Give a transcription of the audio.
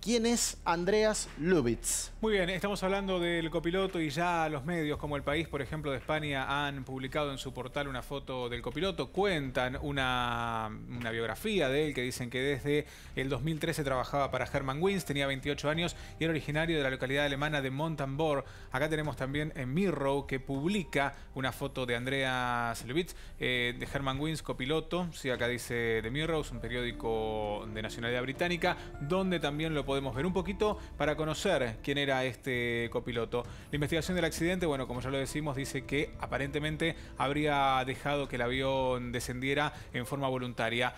¿Quién es Andreas Lubitz? Muy bien, estamos hablando del copiloto y ya los medios como El País, por ejemplo, de España, han publicado en su portal una foto del copiloto. Cuentan una biografía de él que dicen que desde el 2013 trabajaba para Germanwings, tenía 28 años y era originario de la localidad alemana de Montabaur. Acá tenemos también en Mirror que publica una foto de Andreas Lubitz, de Germanwings, copiloto. Sí, acá dice The Mirror, es un periódico de nacionalidad británica, donde también lo podemos ver un poquito para conocer quién era este copiloto. La investigación del accidente, bueno, como ya lo decimos, dice que aparentemente habría dejado que el avión descendiera en forma voluntaria.